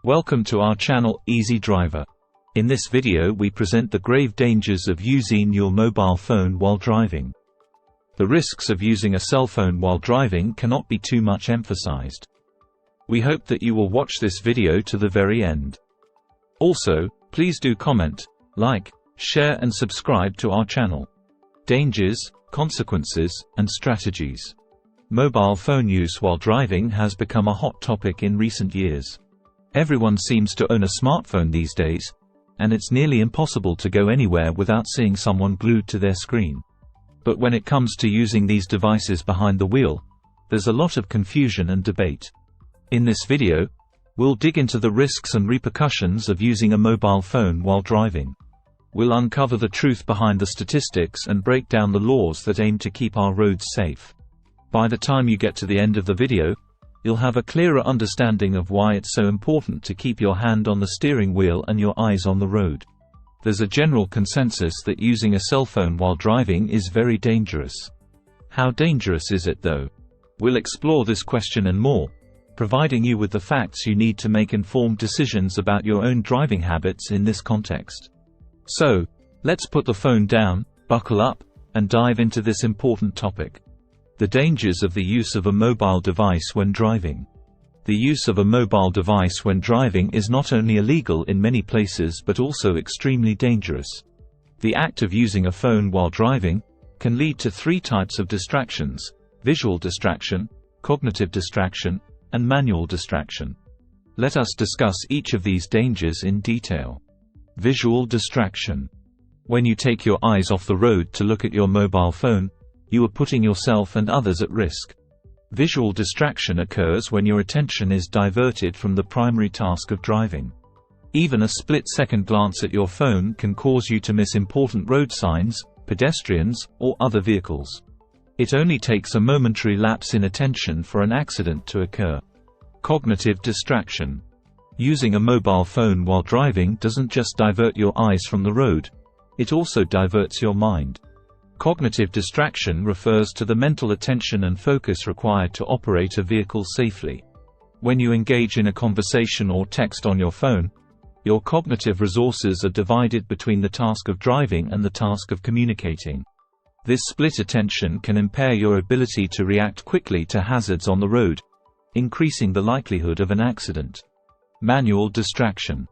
Welcome to our channel, Easy Driver. In this video we present the grave dangers of using your mobile phone while driving. The risks of using a cell phone while driving cannot be too much emphasized. We hope that you will watch this video to the very end. Also, please do comment, like, share and subscribe to our channel. Dangers, consequences, and strategies. Mobile phone use while driving has become a hot topic in recent years. Everyone seems to own a smartphone these days, and it's nearly impossible to go anywhere without seeing someone glued to their screen. But when it comes to using these devices behind the wheel, there's a lot of confusion and debate. In this video, we'll dig into the risks and repercussions of using a mobile phone while driving. We'll uncover the truth behind the statistics and break down the laws that aim to keep our roads safe. By the time you get to the end of the video, you'll have a clearer understanding of why it's so important to keep your hand on the steering wheel and your eyes on the road. There's a general consensus that using a cell phone while driving is very dangerous. How dangerous is it though? We'll explore this question and more, providing you with the facts you need to make informed decisions about your own driving habits in this context. So, let's put the phone down, buckle up, and dive into this important topic. The dangers of the use of a mobile device when driving. The use of a mobile device when driving is not only illegal in many places but also extremely dangerous. The act of using a phone while driving can lead to three types of distractions: visual distraction, cognitive distraction, and manual distraction. Let us discuss each of these dangers in detail. Visual distraction. When you take your eyes off the road to look at your mobile phone, you are putting yourself and others at risk. Visual distraction occurs when your attention is diverted from the primary task of driving. Even a split-second glance at your phone can cause you to miss important road signs, pedestrians, or other vehicles. It only takes a momentary lapse in attention for an accident to occur. Cognitive distraction. Using a mobile phone while driving doesn't just divert your eyes from the road, it also diverts your mind. Cognitive distraction refers to the mental attention and focus required to operate a vehicle safely. When you engage in a conversation or text on your phone, your cognitive resources are divided between the task of driving and the task of communicating. This split attention can impair your ability to react quickly to hazards on the road, increasing the likelihood of an accident. Manual distraction.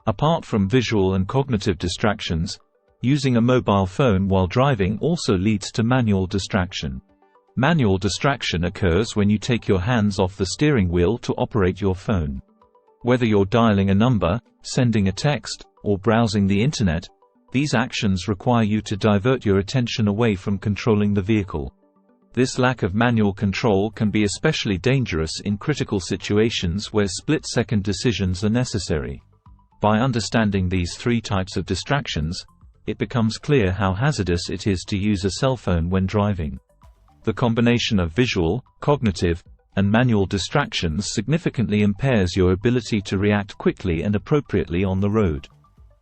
Apart from visual and cognitive distractions, using a mobile phone while driving also leads to manual distraction. Manual distraction occurs when you take your hands off the steering wheel to operate your phone. Whether you're dialing a number, sending a text, or browsing the internet, these actions require you to divert your attention away from controlling the vehicle. This lack of manual control can be especially dangerous in critical situations where split-second decisions are necessary. By understanding these three types of distractions, it becomes clear how hazardous it is to use a cell phone when driving. The combination of visual, cognitive, and manual distractions significantly impairs your ability to react quickly and appropriately on the road.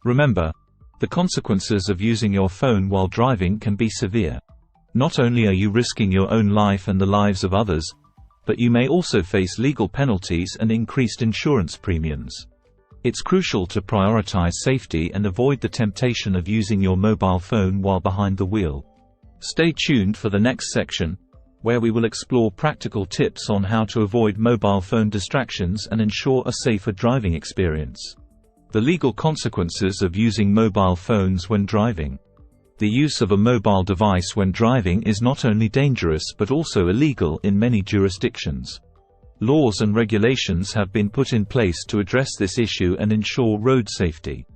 Remember, the consequences of using your phone while driving can be severe. Not only are you risking your own life and the lives of others, but you may also face legal penalties and increased insurance premiums. It's crucial to prioritize safety and avoid the temptation of using your mobile phone while behind the wheel. Stay tuned for the next section, where we will explore practical tips on how to avoid mobile phone distractions and ensure a safer driving experience. The legal consequences of using mobile phones when driving. The use of a mobile device when driving is not only dangerous but also illegal in many jurisdictions. Laws and regulations have been put in place to address this issue and ensure road safety.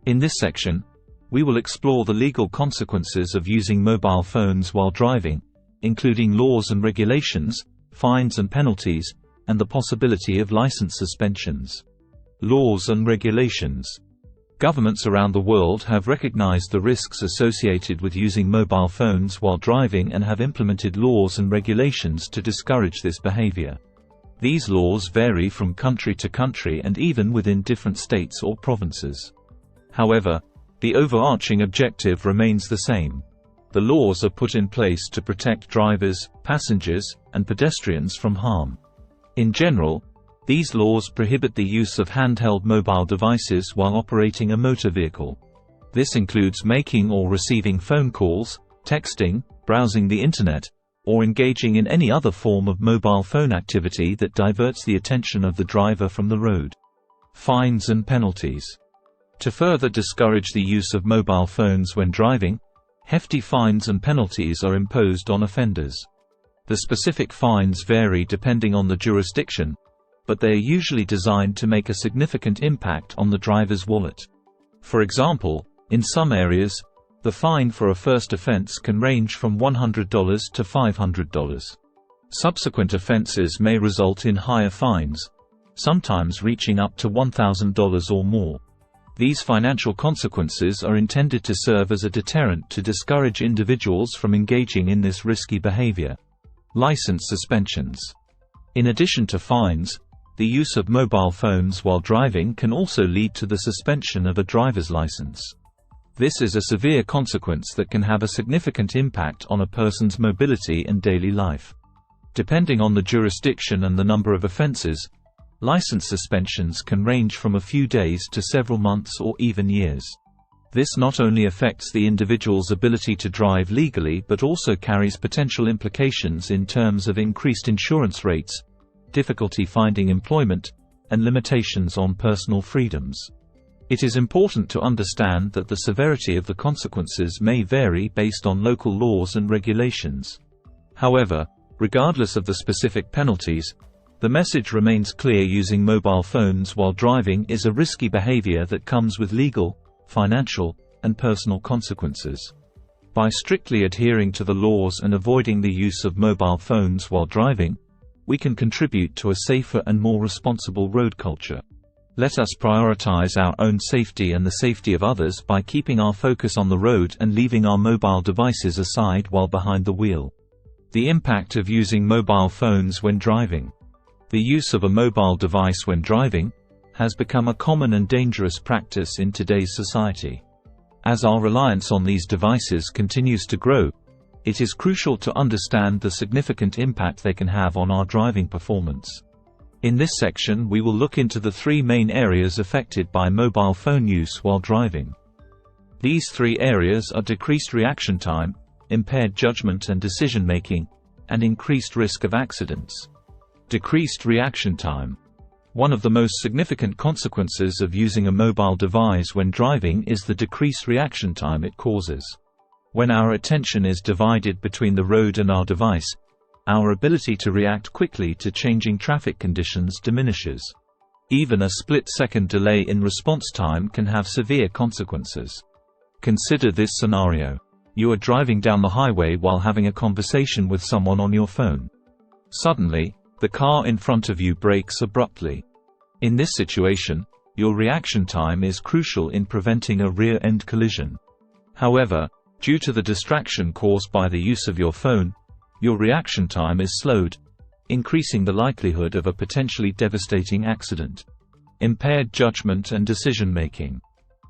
In this section, we will explore the legal consequences of using mobile phones while driving, including laws and regulations, fines and penalties, and the possibility of license suspensions. Laws and regulations. Governments around the world have recognized the risks associated with using mobile phones while driving and have implemented laws and regulations to discourage this behavior. These laws vary from country to country and even within different states or provinces. However, the overarching objective remains the same. The laws are put in place to protect drivers, passengers, and pedestrians from harm. In general, These laws prohibit the use of handheld mobile devices while operating a motor vehicle. This includes making or receiving phone calls, texting, browsing the Internet, or engaging in any other form of mobile phone activity that diverts the attention of the driver from the road. Fines and penalties. To further discourage the use of mobile phones when driving, hefty fines and penalties are imposed on offenders. The specific fines vary depending on the jurisdiction, but they are usually designed to make a significant impact on the driver's wallet. For example, in some areas, the fine for a first offense can range from $100 to $500. Subsequent offenses may result in higher fines, sometimes reaching up to $1,000 or more. These financial consequences are intended to serve as a deterrent to discourage individuals from engaging in this risky behavior. License suspensions. In addition to fines, the use of mobile phones while driving can also lead to the suspension of a driver's license. This is a severe consequence that can have a significant impact on a person's mobility and daily life. Depending on the jurisdiction and the number of offenses, license suspensions can range from a few days to several months or even years. This not only affects the individual's ability to drive legally but also carries potential implications in terms of increased insurance rates, difficulty finding employment, and limitations on personal freedoms. It is important to understand that the severity of the consequences may vary based on local laws and regulations. However, regardless of the specific penalties, the message remains clear: using mobile phones while driving is a risky behavior that comes with legal, financial, and personal consequences. By strictly adhering to the laws and avoiding the use of mobile phones while driving, we can contribute to a safer and more responsible road culture. Let us prioritize our own safety and the safety of others by keeping our focus on the road and leaving our mobile devices aside while behind the wheel. The impact of using mobile phones when driving. The use of a mobile device when driving has become a common and dangerous practice in today's society. As our reliance on these devices continues to grow, it is crucial to understand the significant impact they can have on our driving performance. In this section, we will look into the three main areas affected by mobile phone use while driving. These three areas are decreased reaction time, impaired judgment and decision-making, and increased risk of accidents. Decreased reaction time. One of the most significant consequences of using a mobile device when driving is the decreased reaction time it causes. When our attention is divided between the road and our device, our ability to react quickly to changing traffic conditions diminishes. Even a split-second delay in response time can have severe consequences. Consider this scenario. You are driving down the highway while having a conversation with someone on your phone. Suddenly, the car in front of you brakes abruptly. In this situation, your reaction time is crucial in preventing a rear-end collision. However, due to the distraction caused by the use of your phone, your reaction time is slowed, increasing the likelihood of a potentially devastating accident. Impaired judgment and decision-making.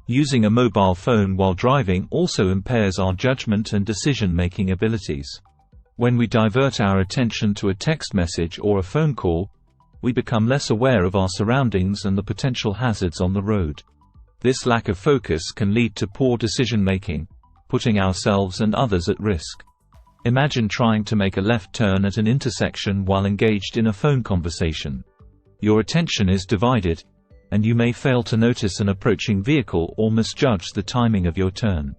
Using a mobile phone while driving also impairs our judgment and decision-making abilities. When we divert our attention to a text message or a phone call, we become less aware of our surroundings and the potential hazards on the road. This lack of focus can lead to poor decision-making, putting ourselves and others at risk. Imagine trying to make a left turn at an intersection while engaged in a phone conversation. Your attention is divided, and you may fail to notice an approaching vehicle or misjudge the timing of your turn.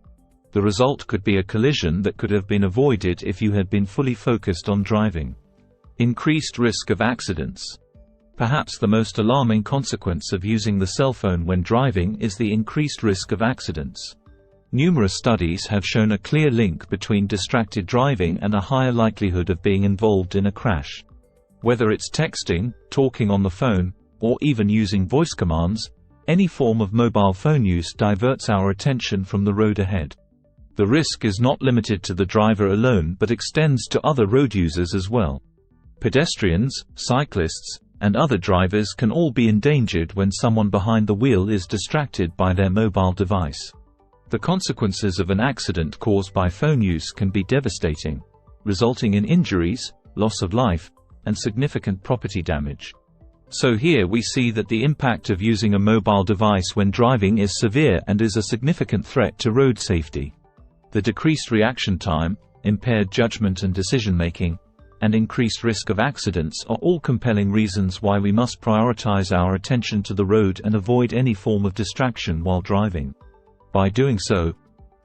The result could be a collision that could have been avoided if you had been fully focused on driving. Increased risk of accidents. Perhaps the most alarming consequence of using the cell phone when driving is the increased risk of accidents. Numerous studies have shown a clear link between distracted driving and a higher likelihood of being involved in a crash. Whether it's texting, talking on the phone, or even using voice commands, any form of mobile phone use diverts our attention from the road ahead. The risk is not limited to the driver alone but extends to other road users as well. Pedestrians, cyclists, and other drivers can all be endangered when someone behind the wheel is distracted by their mobile device. The consequences of an accident caused by phone use can be devastating, resulting in injuries, loss of life, and significant property damage. So here we see that the impact of using a mobile device when driving is severe and is a significant threat to road safety. The decreased reaction time, impaired judgment and decision-making, and increased risk of accidents are all compelling reasons why we must prioritize our attention to the road and avoid any form of distraction while driving. By doing so,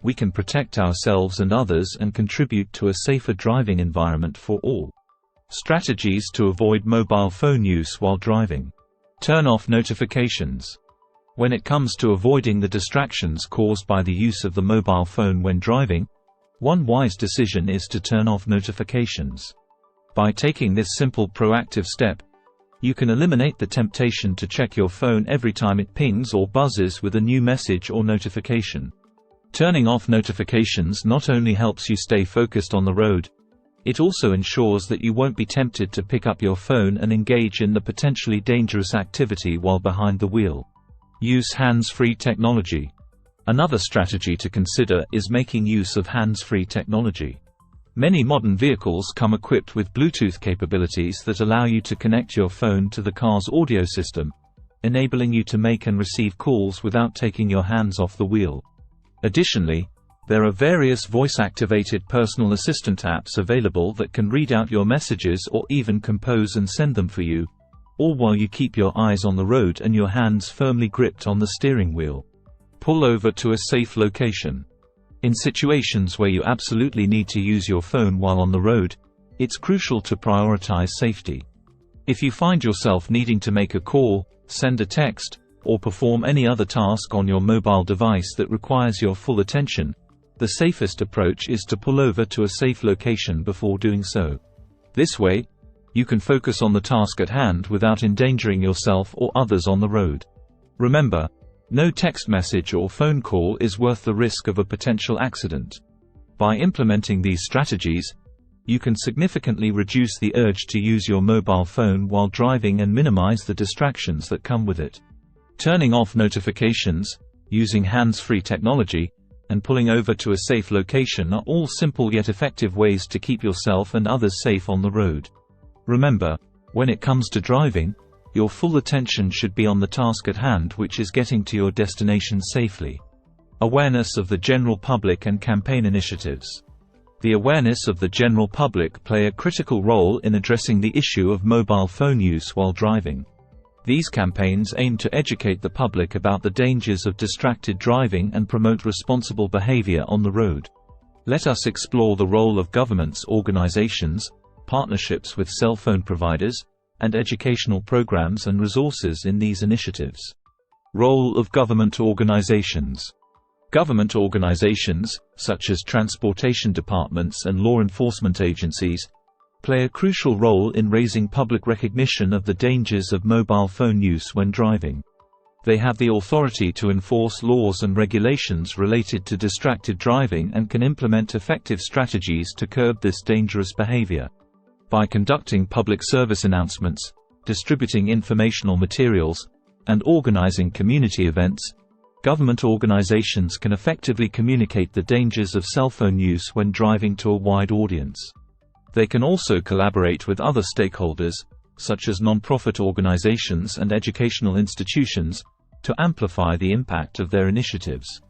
we can protect ourselves and others and contribute to a safer driving environment for all. Strategies to avoid mobile phone use while driving. Turn off notifications. When it comes to avoiding the distractions caused by the use of the mobile phone when driving, one wise decision is to turn off notifications. By taking this simple proactive step, you can eliminate the temptation to check your phone every time it pings or buzzes with a new message or notification. Turning off notifications not only helps you stay focused on the road, it also ensures that you won't be tempted to pick up your phone and engage in the potentially dangerous activity while behind the wheel. Use hands-free technology. Another strategy to consider is making use of hands-free technology. Many modern vehicles come equipped with Bluetooth capabilities that allow you to connect your phone to the car's audio system, enabling you to make and receive calls without taking your hands off the wheel. Additionally, there are various voice-activated personal assistant apps available that can read out your messages or even compose and send them for you, all while you keep your eyes on the road and your hands firmly gripped on the steering wheel. Pull over to a safe location. In situations where you absolutely need to use your phone while on the road, it's crucial to prioritize safety. If you find yourself needing to make a call, send a text, or perform any other task on your mobile device that requires your full attention, the safest approach is to pull over to a safe location before doing so. This way, you can focus on the task at hand without endangering yourself or others on the road. Remember, no text message or phone call is worth the risk of a potential accident. By implementing these strategies, you can significantly reduce the urge to use your mobile phone while driving and minimize the distractions that come with it. Turning off notifications, using hands-free technology, and pulling over to a safe location are all simple yet effective ways to keep yourself and others safe on the road. Remember, when it comes to driving, your full attention should be on the task at hand, which is getting to your destination safely. Awareness of the general public and campaign initiatives. The awareness of the general public play a critical role in addressing the issue of mobile phone use while driving. These campaigns aim to educate the public about the dangers of distracted driving and promote responsible behavior on the road. Let us explore the role of governments, organizations, partnerships with cell phone providers, and educational programs and resources in these initiatives. Role of government organizations. Government organizations, such as transportation departments and law enforcement agencies, play a crucial role in raising public recognition of the dangers of mobile phone use when driving. They have the authority to enforce laws and regulations related to distracted driving and can implement effective strategies to curb this dangerous behavior. By conducting public service announcements, distributing informational materials, and organizing community events, government organizations can effectively communicate the dangers of cell phone use when driving to a wide audience. They can also collaborate with other stakeholders, such as non-profit organizations and educational institutions, to amplify the impact of their initiatives.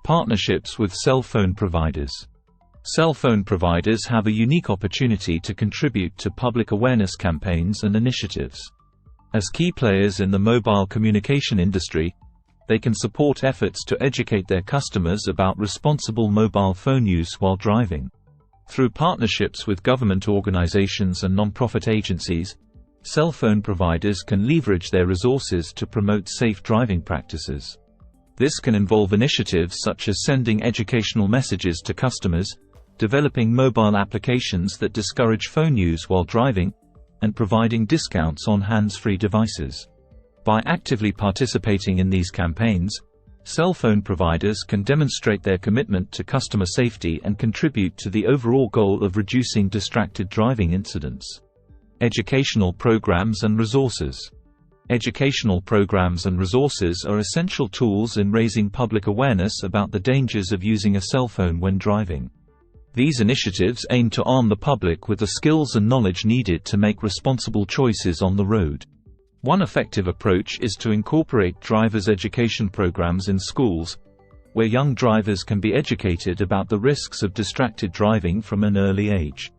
Partnerships with cell phone providers. Cell phone providers have a unique opportunity to contribute to public awareness campaigns and initiatives. As key players in the mobile communication industry, they can support efforts to educate their customers about responsible mobile phone use while driving. Through partnerships with government organizations and non-profit agencies, cell phone providers can leverage their resources to promote safe driving practices. This can involve initiatives such as sending educational messages to customers, developing mobile applications that discourage phone use while driving, and providing discounts on hands-free devices. By actively participating in these campaigns, cell phone providers can demonstrate their commitment to customer safety and contribute to the overall goal of reducing distracted driving incidents. Educational programs and resources. Educational programs and resources are essential tools in raising public awareness about the dangers of using a cell phone when driving. These initiatives aim to arm the public with the skills and knowledge needed to make responsible choices on the road. One effective approach is to incorporate drivers' education programs in schools, where young drivers can be educated about the risks of distracted driving from an early age.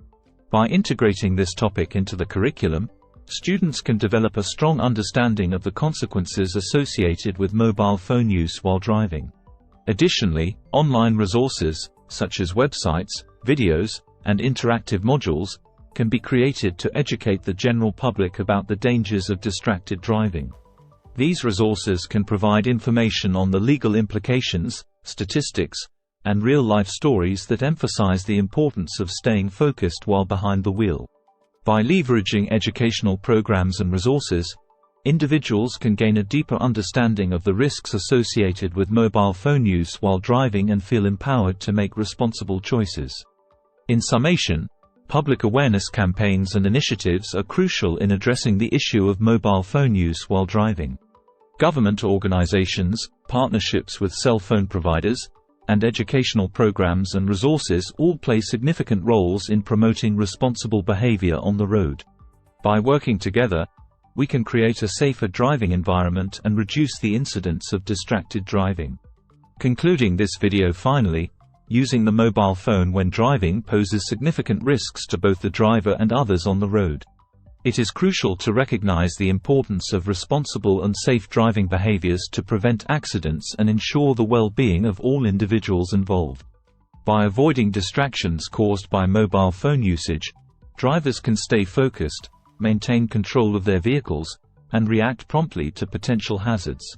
By integrating this topic into the curriculum, students can develop a strong understanding of the consequences associated with mobile phone use while driving. Additionally, online resources, such as websites, videos, and interactive modules, can be created to educate the general public about the dangers of distracted driving. These resources can provide information on the legal implications, statistics, and real-life stories that emphasize the importance of staying focused while behind the wheel. By leveraging educational programs and resources, individuals can gain a deeper understanding of the risks associated with mobile phone use while driving and feel empowered to make responsible choices. In summation, public awareness campaigns and initiatives are crucial in addressing the issue of mobile phone use while driving. Government organizations, partnerships with cell phone providers, and educational programs and resources all play significant roles in promoting responsible behavior on the road. By working together, we can create a safer driving environment and reduce the incidence of distracted driving. Concluding this video, finally, using the mobile phone when driving poses significant risks to both the driver and others on the road. It is crucial to recognize the importance of responsible and safe driving behaviors to prevent accidents and ensure the well-being of all individuals involved. By avoiding distractions caused by mobile phone usage, drivers can stay focused, maintain control of their vehicles, and react promptly to potential hazards.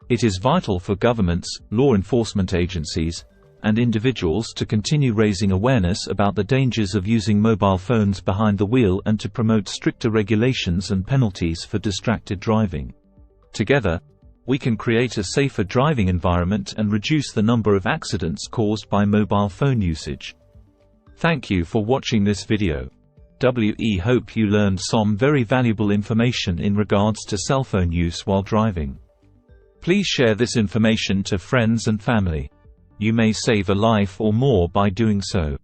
It is vital for governments, law enforcement agencies, and individuals to continue raising awareness about the dangers of using mobile phones behind the wheel and to promote stricter regulations and penalties for distracted driving. Together, we can create a safer driving environment and reduce the number of accidents caused by mobile phone usage. Thank you for watching this video. We hope you learned some very valuable information in regards to cell phone use while driving. Please share this information to friends and family. You may save a life or more by doing so.